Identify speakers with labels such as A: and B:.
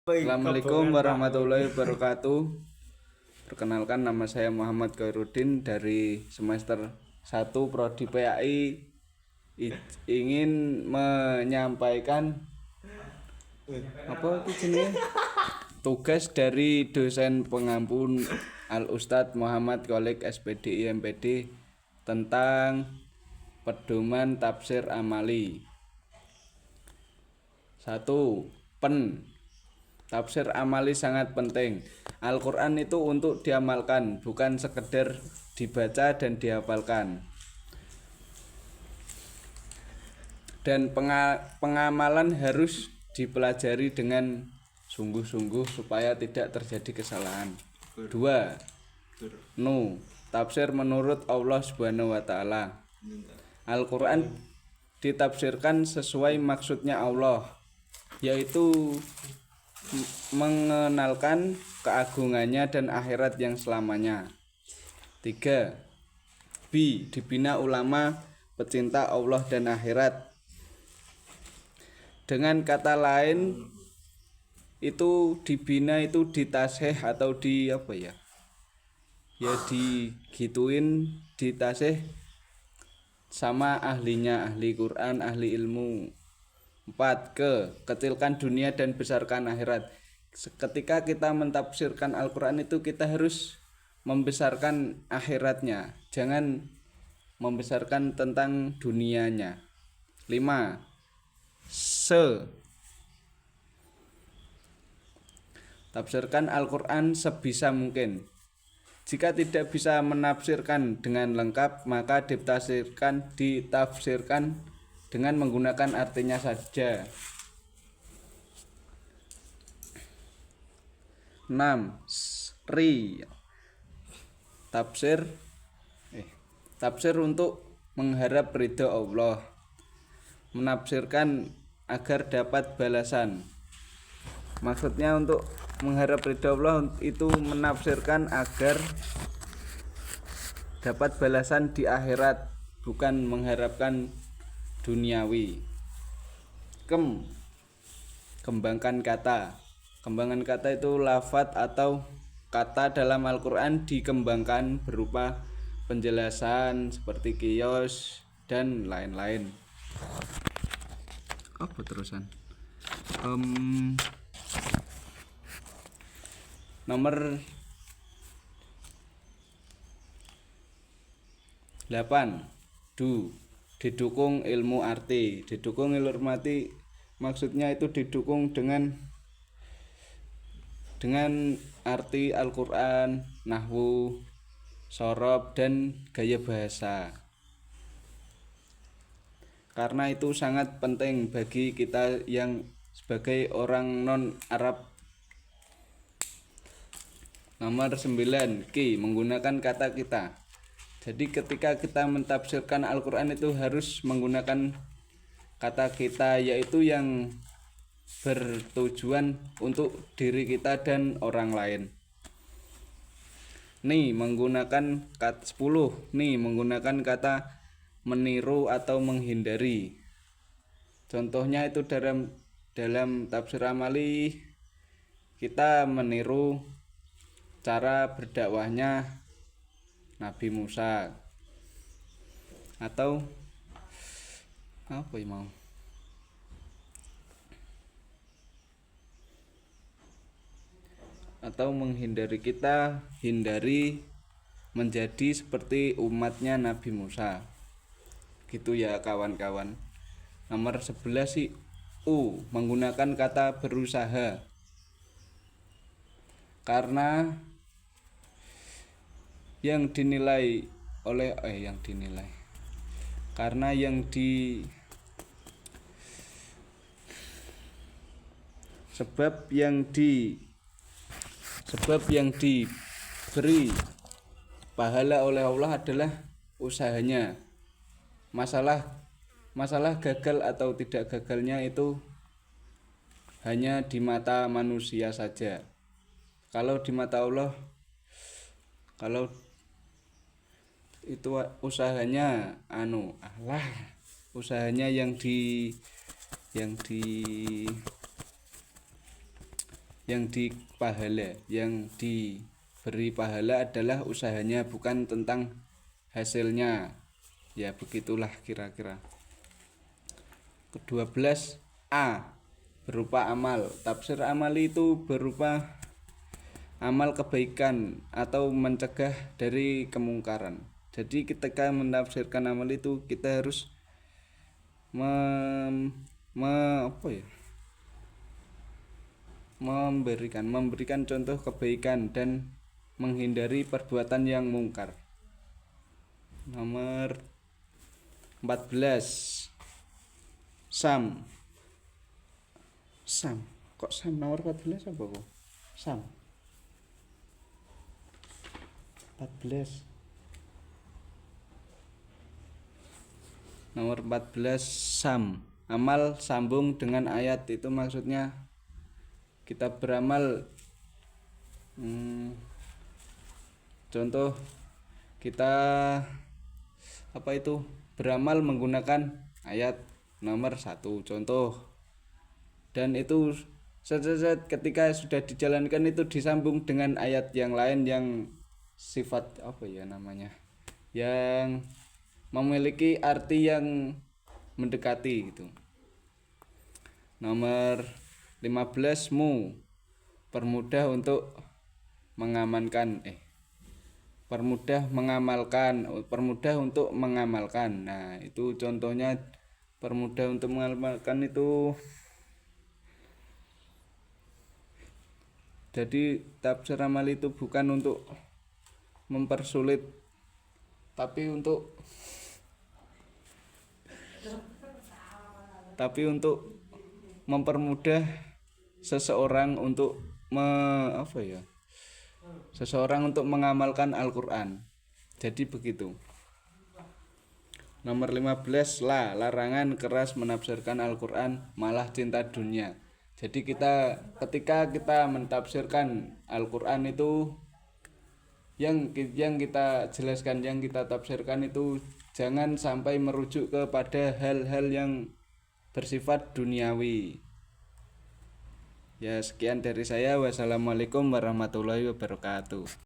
A: Assalamualaikum warahmatullahi wabarakatuh. Perkenalkan, nama saya Muhammad Khairuddin dari semester 1 Prodi PAI. Ingin menyampaikan tugas dari dosen pengampun Al Ustadz Muhammad Kholik SPD MPD tentang pedoman tafsir amali. 1. Tafsir amali sangat penting. Al-Quran itu untuk diamalkan, bukan sekedar dibaca dan dihafalkan. Dan pengamalan harus dipelajari dengan sungguh-sungguh supaya tidak terjadi kesalahan. 2. Tafsir menurut Allah Subhanahu wa taala. Al-Quran ditafsirkan sesuai maksudnya Allah, yaitu mengenalkan keagungannya dan akhirat yang selamanya. 3. Dibina ulama pecinta Allah dan akhirat. Dengan kata lain, itu dibina itu ditasih atau digituin, ditasih sama ahlinya, ahli Quran, ahli ilmu. 4. Kecilkan dunia dan besarkan akhirat. Ketika kita mentafsirkan Al-Quran itu kita harus membesarkan akhiratnya, jangan membesarkan tentang dunianya. 5. Tafsirkan Al-Quran sebisa mungkin. Jika tidak bisa menafsirkan dengan lengkap, maka ditafsirkan dengan menggunakan artinya saja. 6. Tafsir untuk mengharap ridho Allah. Menafsirkan agar dapat balasan. Maksudnya untuk mengharap ridho Allah itu menafsirkan agar dapat balasan di akhirat, bukan mengharapkan duniawi. Kembangkan kata. Kembangan kata itu lafadz atau kata dalam Al-Quran dikembangkan berupa penjelasan seperti qiyas dan lain-lain. Apa terusan? Nomor 8. Didukung ilmu arti. Didukung ilmu arti maksudnya itu didukung dengan arti Al-Quran, nahwu, shorob, dan gaya bahasa. Karena itu sangat penting bagi kita yang sebagai orang non-Arab. Nomor 9. Menggunakan kata kita. Jadi ketika kita mentafsirkan Al-Quran itu harus menggunakan kata kita, yaitu yang bertujuan untuk diri kita dan orang lain. Menggunakan kata 10. Menggunakan kata meniru atau menghindari. Contohnya itu dalam tafsir amali kita meniru cara berdakwahnya Nabi Musa, atau menghindari, kita hindari menjadi seperti umatnya Nabi Musa. Gitu ya kawan-kawan. Nomor 11 menggunakan kata berusaha. Karena sebab yang diberi pahala oleh Allah adalah usahanya. Masalah gagal atau tidak gagalnya itu hanya di mata manusia saja. Kalau di mata Allah, kalau itu usahanya yang diberi pahala adalah usahanya, bukan tentang hasilnya. Ya begitulah kira-kira. Ke-12 A, berupa amal. Tafsir amal itu berupa amal kebaikan atau mencegah dari kemungkaran. Jadi ketika menafsirkan amal itu kita harus memberikan contoh kebaikan dan menghindari perbuatan yang mungkar. Nomor 14 Sam. Kok Sam nomor 14 apa kok? Sam 14. Nomor 14 Sam. Amal sambung dengan ayat, itu maksudnya kita beramal, contoh kita beramal menggunakan ayat nomor 1 contoh, dan itu ketika sudah dijalankan itu disambung dengan ayat yang lain yang sifat yang memiliki arti yang mendekati gitu. Nomor 15 Mu, permudah untuk mengamalkan. Nah, itu contohnya permudah untuk mengamalkan itu. Jadi tafsir amal itu bukan untuk mempersulit, tapi untuk mempermudah seseorang untuk mengamalkan Al-Qur'an. Jadi begitu. Nomor 15 larangan keras menafsirkan Al-Qur'an, malah cinta dunia. Jadi ketika kita mentafsirkan Al-Qur'an itu yang kita jelaskan, yang kita tafsirkan itu jangan sampai merujuk kepada hal-hal yang bersifat duniawi. Ya, sekian dari saya. Wassalamualaikum warahmatullahi wabarakatuh.